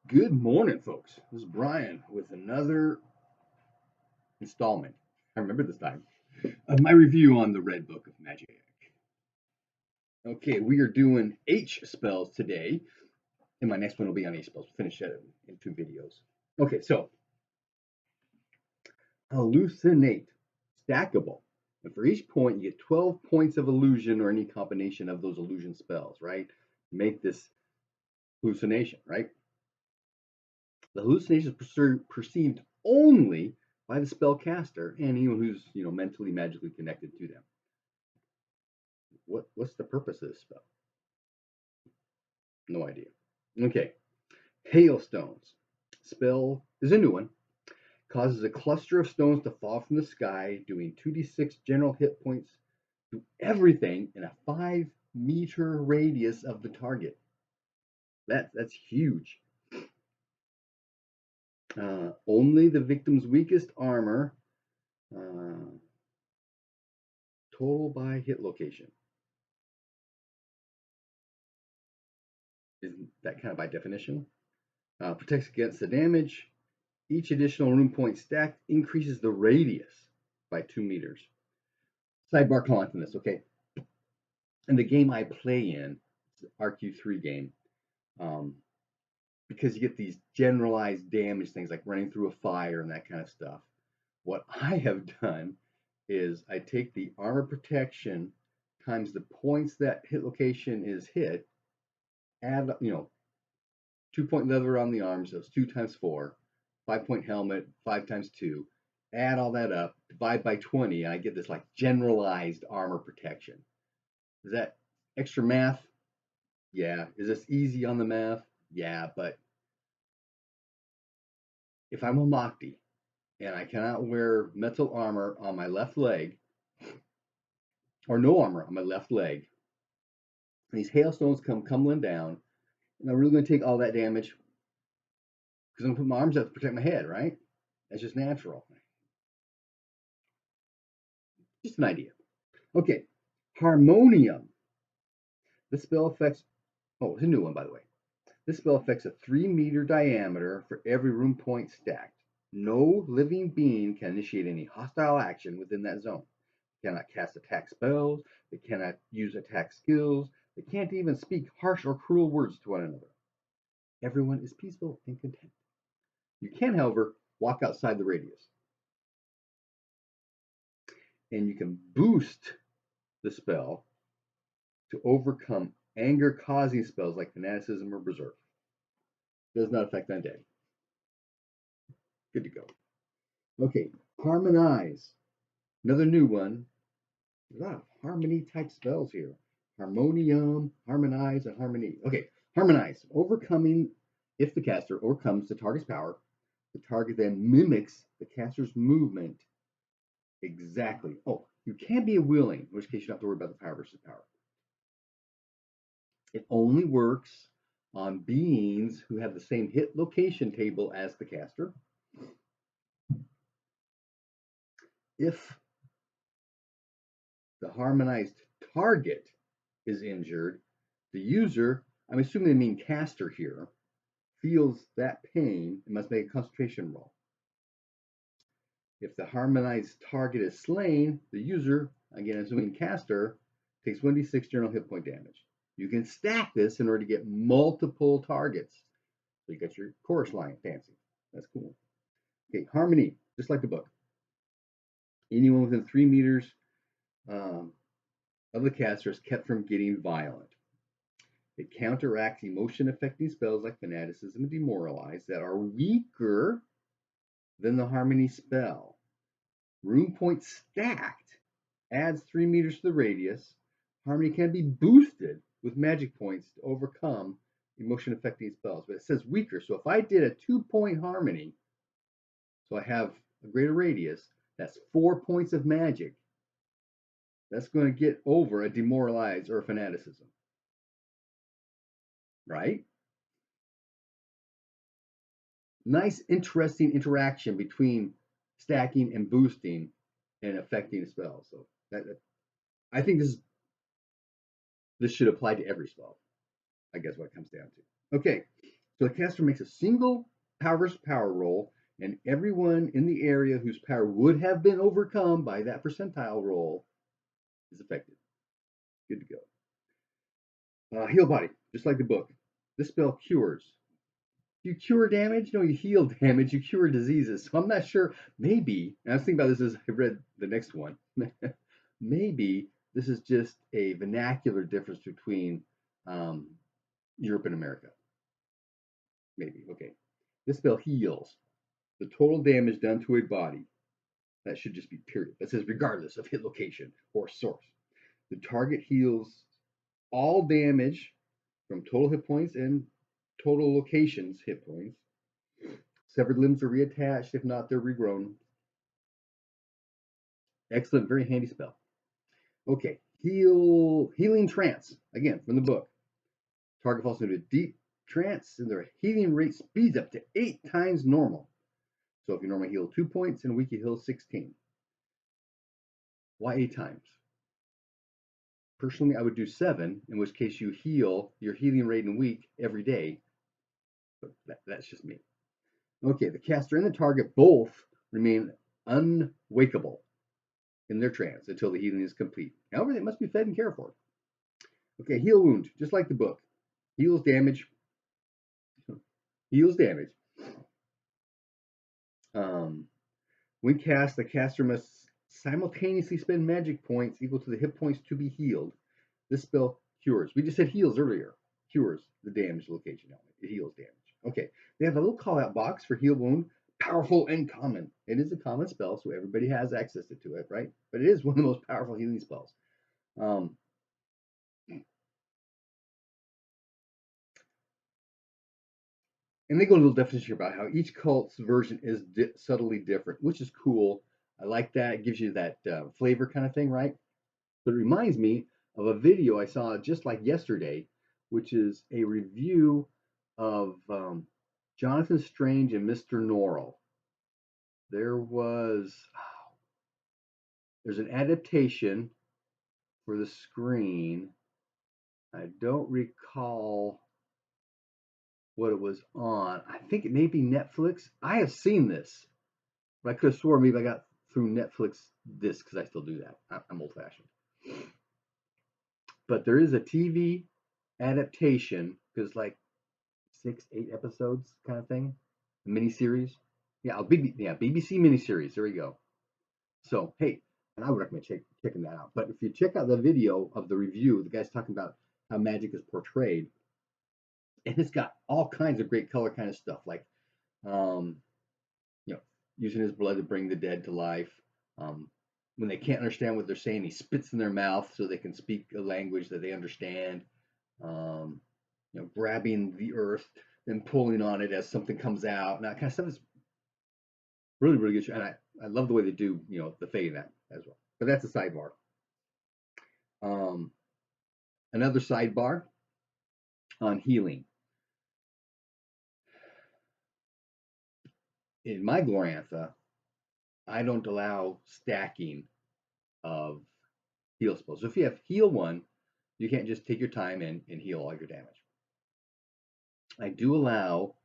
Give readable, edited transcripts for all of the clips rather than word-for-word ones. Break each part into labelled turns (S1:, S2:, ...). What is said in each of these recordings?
S1: Good morning, folks. This is Brian with another installment. I remember this time of my review on the Red Book of Magic. Okay, we are doing H spells today, and my next one will be on H spells. We'll finish that in 2 videos. Okay, so Hallucinate Stackable. And for each point, you get 12 points of illusion or any combination of those illusion spells, right? Make this hallucination, right? The hallucination is perceived only by the spellcaster and anyone who's mentally magically connected to them. What's the purpose of this spell? No idea. Okay. Hailstones. Spell is a new one. Causes a cluster of stones to fall from the sky, doing 2d6 general hit points to everything in a 5-meter radius of the target. That's huge. Only the victim's weakest armor. Total by hit location. Isn't that kind of by definition? Protects against the damage. Each additional rune point stacked increases the radius by 2 meters. Sidebar comment on this, okay? In the game I play in, it's the RQ3 game, because you get these generalized damage things like running through a fire and that kind of stuff. What I have done is I take the armor protection times the points that hit location is hit, add 2-point leather on the arms, so it's 2 times 4, 5-point helmet, 5 times 2, add all that up, divide by 20, and I get this like generalized armor protection. Is that extra math? Yeah. Is this easy on the math? Yeah, but if I'm a Makti and I cannot wear metal armor on my left leg, or no armor on my left leg, and these hailstones come tumbling down, and I'm really going to take all that damage because I'm going to put my arms up to protect my head, right? That's just natural. Just an idea. Okay, Harmonium. This spell affects, it's a new one, by the way. This spell affects a 3-meter diameter for every rune point stacked. No living being can initiate any hostile action within that zone. They cannot cast attack spells. They cannot use attack skills. They can't even speak harsh or cruel words to one another. Everyone is peaceful and content. You can, however, walk outside the radius. And you can boost the spell to overcome anger-causing spells like fanaticism or berserk. Does not affect undead. Good to go. Okay, harmonize. Another new one. There's a lot of harmony type spells here. Harmonium, harmonize, and harmony. Okay, harmonize. Overcoming, if the caster overcomes the target's power, the target then mimics the caster's movement exactly. Oh, you can be a willing, in which case you don't have to worry about the power versus power. It only works on beings who have the same hit location table as the caster. If the harmonized target is injured, the user, I'm assuming they mean caster here, feels that pain and must make a concentration roll. If the harmonized target is slain, the user, again assuming caster, takes 1d6 general hit point damage. You can stack this in order to get multiple targets. So you got your chorus line, fancy. That's cool. Okay, harmony, just like the book. Anyone within 3 meters of the caster is kept from getting violent. It counteracts emotion-affecting spells like fanaticism and demoralize that are weaker than the harmony spell. Rune point stacked adds 3 meters to the radius. Harmony can be boosted with magic points to overcome emotion-affecting spells, but it says weaker. So if I did a 2-point harmony, so I have a greater radius, that's 4 points of magic. That's going to get over a demoralize or a fanaticism. Right? Nice, interesting interaction between stacking and boosting and affecting spells. So I think this should apply to every spell. I guess what it comes down to. Okay, So the caster makes a single power versus power roll, and everyone in the area whose power would have been overcome by that percentile roll is affected. Good to go. Heal body, just like the book. This spell cures. You cure damage? No, you heal damage. You cure diseases. So I'm not sure. Maybe, and I was thinking about this as I read the next one. Maybe this is just a vernacular difference between Europe and America. Maybe. Okay. This spell heals the total damage done to a body. That should just be period. That says regardless of hit location or source. The target heals all damage from total hit points and total locations hit points. Severed limbs are reattached. If not, they're regrown. Excellent, very handy spell. Okay, healing trance. Again, from the book. Target falls into a deep trance, and their healing rate speeds up to 8 times normal. So if you normally heal 2 points in a week, you heal 16. Why 8 times? Personally, I would do 7, in which case you heal your healing rate in a week every day. But that's just me. Okay, the caster and the target both remain unwakeable in their trance until the healing is complete. However, they must be fed and cared for. Okay, heal wound, just like the book. Heals damage. Heals damage. When cast, the caster must simultaneously spend magic points equal to the hit points to be healed. This spell cures. We just said heals earlier. Cures the damage location element. It heals damage. Okay, they have a little call out box for heal wound. Powerful and common. It is a common spell, so everybody has access to it, right? But it is one of the most powerful healing spells. And they go a little definition here about how each cult's version is subtly different, which is cool. I like that. It gives you that flavor kind of thing, right? But it reminds me of a video I saw just like yesterday, which is a review of Jonathan Strange and Mr. Norrell. There's an adaptation for the screen. I don't recall what it was on. I think it may be Netflix. I have seen this, but I could have sworn maybe I got through Netflix disc because I still do that. I'm old fashioned. But there is a TV adaptation because like 6, 8 episodes kind of thing, a miniseries. Yeah, BBC miniseries. There we go. So hey, and I would recommend checking that out. But if you check out the video of the review, the guy's talking about how magic is portrayed, and it's got all kinds of great color kind of stuff, like you know, using his blood to bring the dead to life. When they can't understand what they're saying, he spits in their mouth so they can speak a language that they understand. Grabbing the earth and pulling on it as something comes out. And that kind of stuff is really, really good. And I love the way they do, the fade in that as well. But that's a sidebar. Another sidebar on healing. In my Glorantha, I don't allow stacking of heal spells. So if you have heal 1, you can't just take your time and heal all your damage. I do allow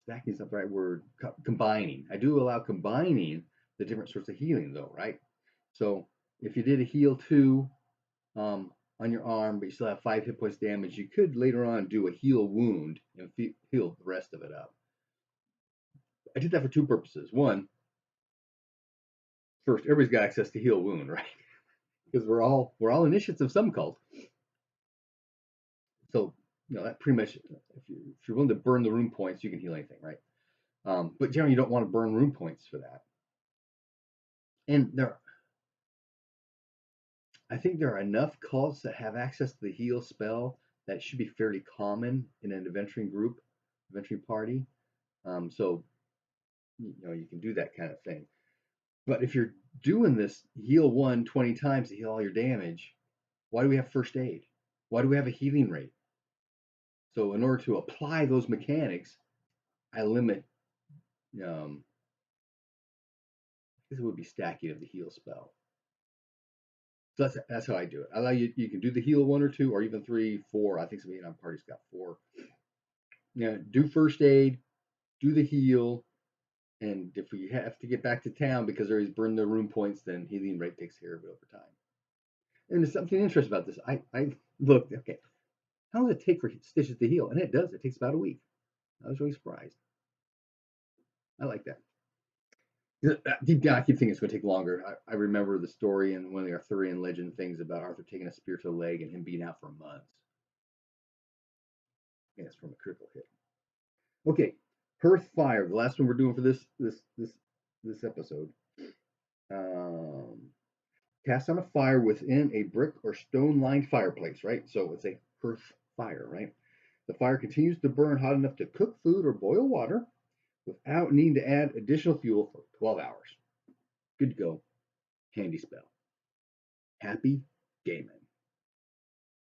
S1: stacking is not the right word. Combining. I do allow combining the different sorts of healing, though, right? So if you did a heal 2 on your arm, but you still have 5 hit points damage, you could later on do a heal wound and heal the rest of it up. I did that for 2 purposes. One, first, everybody's got access to heal wound, right? Because we're all initiates of some cult. So that pretty much, if you're willing to burn the rune points, you can heal anything, right? But generally, you don't want to burn rune points for that. And I think there are enough cults that have access to the heal spell that should be fairly common in an adventuring group, adventuring party. So you can do that kind of thing. But if you're doing this heal 1 20 times to heal all your damage, why do we have first aid? Why do we have a healing rate? So in order to apply those mechanics, I limit, I guess it would be stacking of the heal spell. So that's how I do it. I allow you. You can do the heal 1 or 2 or even 3, 4. I think some 8 on parties got 4. Yeah, do first aid, do the heal, and if we have to get back to town because they always burn the room points, then healing rate takes care of it over time. And there's something interesting about this. I looked. Okay, how does it take for stitches to heal? And it does. It takes about a week. I was really surprised. I like that. Deep down, I keep thinking it's going to take longer. I remember the story in one of the Arthurian legend things about Arthur taking a spear to the leg and him being out for months. Yeah, it's from a critical hit. Okay, Hearth Fire, the last one we're doing for this episode. Um, cast on a fire within a brick or stone-lined fireplace, right? So it's a hearth fire, right? The fire continues to burn hot enough to cook food or boil water without needing to add additional fuel for 12 hours. Good to go. Handy spell. Happy gaming.